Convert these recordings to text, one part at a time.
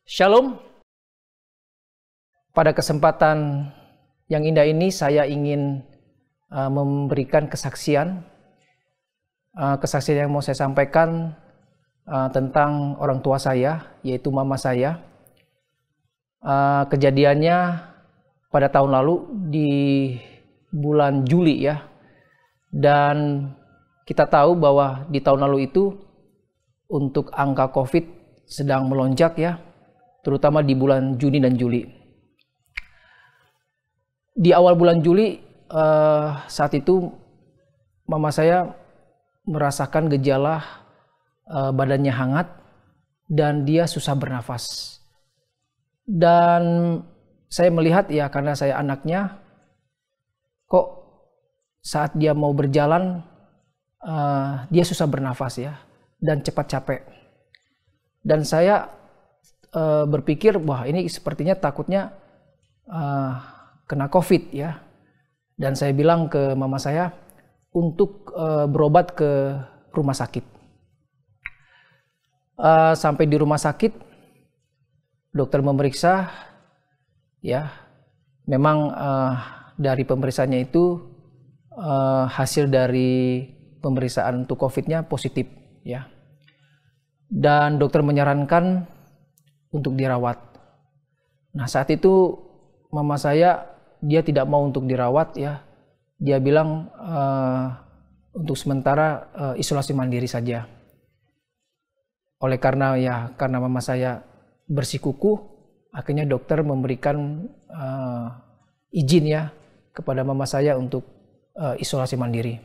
Shalom. Pada kesempatan yang indah ini saya ingin memberikan kesaksian. Kesaksian yang mau saya sampaikan tentang orang tua saya, yaitu mama saya. Kejadiannya pada tahun lalu di bulan Juli ya. Dan kita tahu bahwa di tahun lalu itu untuk angka COVID sedang melonjak ya, terutama di bulan Juni dan Juli. Di awal bulan Juli saat itu mama saya merasakan gejala badannya hangat dan dia susah bernafas. Dan saya melihat ya, karena saya anaknya, kok saat dia mau berjalan dia susah bernafas ya dan cepat capek. Dan saya berpikir, wah ini sepertinya takutnya kena COVID ya. Dan saya bilang ke mama saya untuk berobat ke rumah sakit. Sampai di rumah sakit, dokter memeriksa ya. Memang dari pemeriksaannya itu hasil dari pemeriksaan untuk COVID-nya positif ya. Dan dokter menyarankan untuk dirawat. Nah saat itu mama saya dia tidak mau untuk dirawat ya. Dia bilang untuk sementara isolasi mandiri saja. Oleh karena mama saya bersikukuh, akhirnya dokter memberikan izin ya kepada mama saya untuk isolasi mandiri.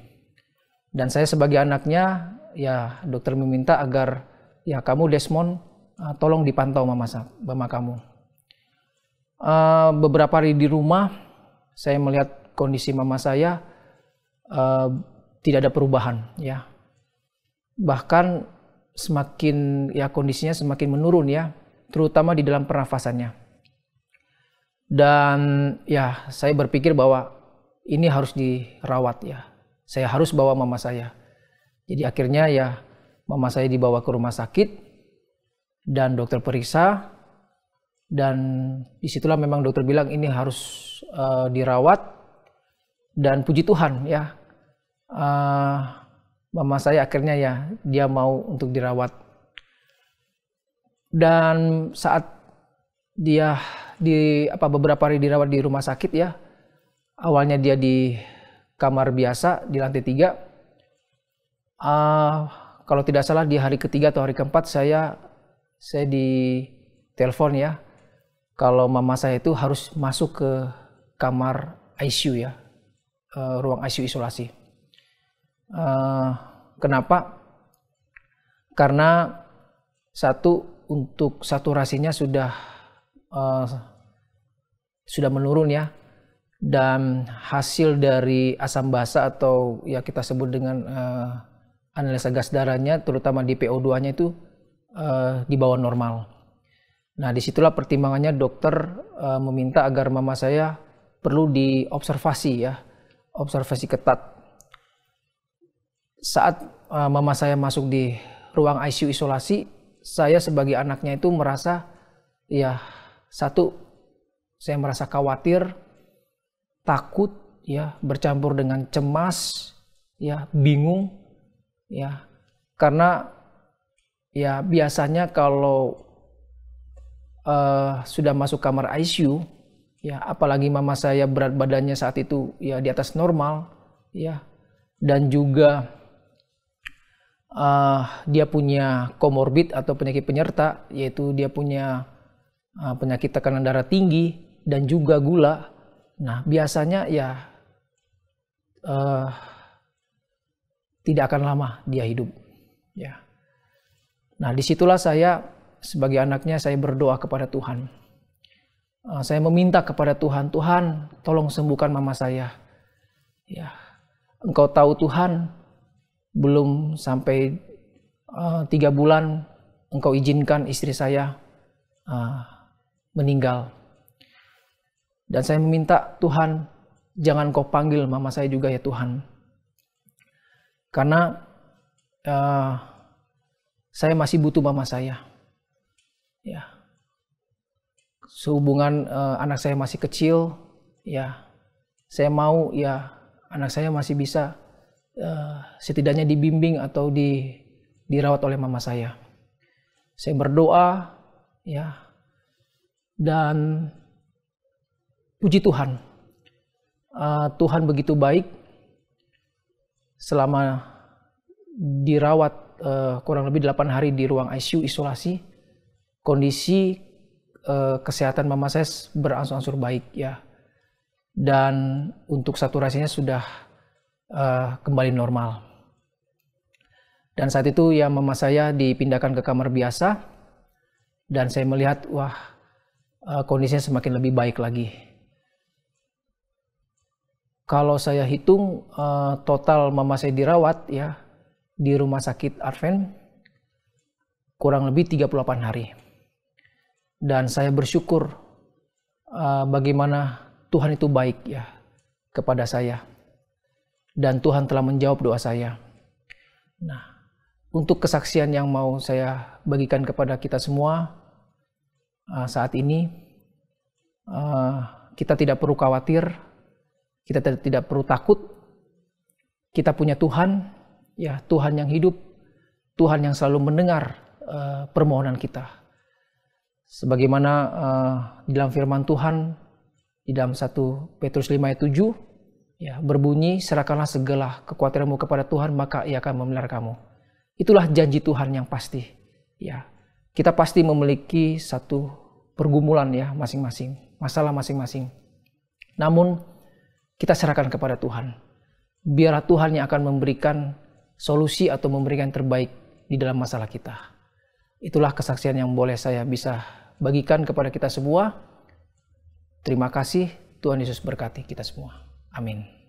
Dan saya sebagai anaknya ya, dokter meminta agar ya kamu Desmond tolong dipantau mama kamu. Beberapa hari di rumah saya melihat kondisi mama saya tidak ada perubahan ya. Bahkan semakin ya kondisinya semakin menurun ya, terutama di dalam pernafasannya. Dan ya saya berpikir bahwa ini harus dirawat ya. Saya harus bawa mama saya. Jadi akhirnya ya mama saya dibawa ke rumah sakit dan dokter periksa. Dan disitulah memang dokter bilang ini harus dirawat. Dan puji Tuhan ya, mama saya akhirnya ya dia mau untuk dirawat. Dan saat dia beberapa hari dirawat di rumah sakit ya, awalnya dia di kamar biasa di lantai 3. Kalau tidak salah di hari ketiga atau hari keempat saya ditelepon ya, kalau mama saya itu harus masuk ke kamar ICU ya, ruang ICU isolasi. Kenapa? Karena untuk saturasinya sudah menurun ya, dan hasil dari asam basa atau ya kita sebut dengan analisa gas darahnya, terutama di PO2-nya itu di bawah normal. Nah disitulah pertimbangannya dokter meminta agar mama saya perlu diobservasi ya, observasi ketat. Saat mama saya masuk di ruang ICU isolasi, saya sebagai anaknya itu merasa ya, saya merasa khawatir, takut ya, bercampur dengan cemas ya, bingung ya. Karena ya biasanya kalau sudah masuk kamar ICU ya, apalagi mama saya berat badannya saat itu ya di atas normal ya, dan juga dia punya komorbid atau penyakit penyerta, yaitu dia punya penyakit tekanan darah tinggi dan juga gula. Nah biasanya ya tidak akan lama dia hidup ya. Nah disitulah saya sebagai anaknya saya berdoa kepada Tuhan. Saya meminta kepada Tuhan, Tuhan tolong sembuhkan mama saya ya. Engkau tahu Tuhan, belum sampai 3 bulan Engkau izinkan istri saya meninggal. Dan saya meminta Tuhan, jangan Kau panggil mama saya juga ya Tuhan. Karena saya masih butuh mama saya. Ya. sehubungan anak saya masih kecil, ya saya mau ya anak saya masih bisa setidaknya dibimbing atau dirawat oleh mama saya. Saya berdoa, ya, dan puji Tuhan, Tuhan begitu baik. Selama dirawat kurang lebih 8 hari di ruang ICU isolasi, kondisi kesehatan mama saya berangsur-angsur baik, ya, dan untuk saturasinya sudah kembali normal. Dan saat itu ya mama saya dipindahkan ke kamar biasa, dan saya melihat wah kondisinya semakin lebih baik lagi. Kalau saya hitung total mama saya dirawat ya di rumah sakit Advent kurang lebih 38 hari. Dan saya bersyukur bagaimana Tuhan itu baik ya kepada saya. Dan Tuhan telah menjawab doa saya. Nah, untuk kesaksian yang mau saya bagikan kepada kita semua saat ini, kita tidak perlu khawatir, kita tidak perlu takut. Kita punya Tuhan, ya Tuhan yang hidup, Tuhan yang selalu mendengar permohonan kita. Sebagaimana di dalam firman Tuhan, di dalam 1 Petrus 5 ayat 7, ya, berbunyi, serahkanlah segala kekhawatiranmu kepada Tuhan, maka Ia akan memelihara kamu. Itulah janji Tuhan yang pasti. Ya, kita pasti memiliki satu pergumulan ya masing-masing, masalah masing-masing. Namun kita serahkan kepada Tuhan. Biarlah Tuhan yang akan memberikan solusi atau memberikan yang terbaik di dalam masalah kita. Itulah kesaksian yang boleh saya bisa bagikan kepada kita semua. Terima kasih, Tuhan Yesus berkati kita semua. Amin.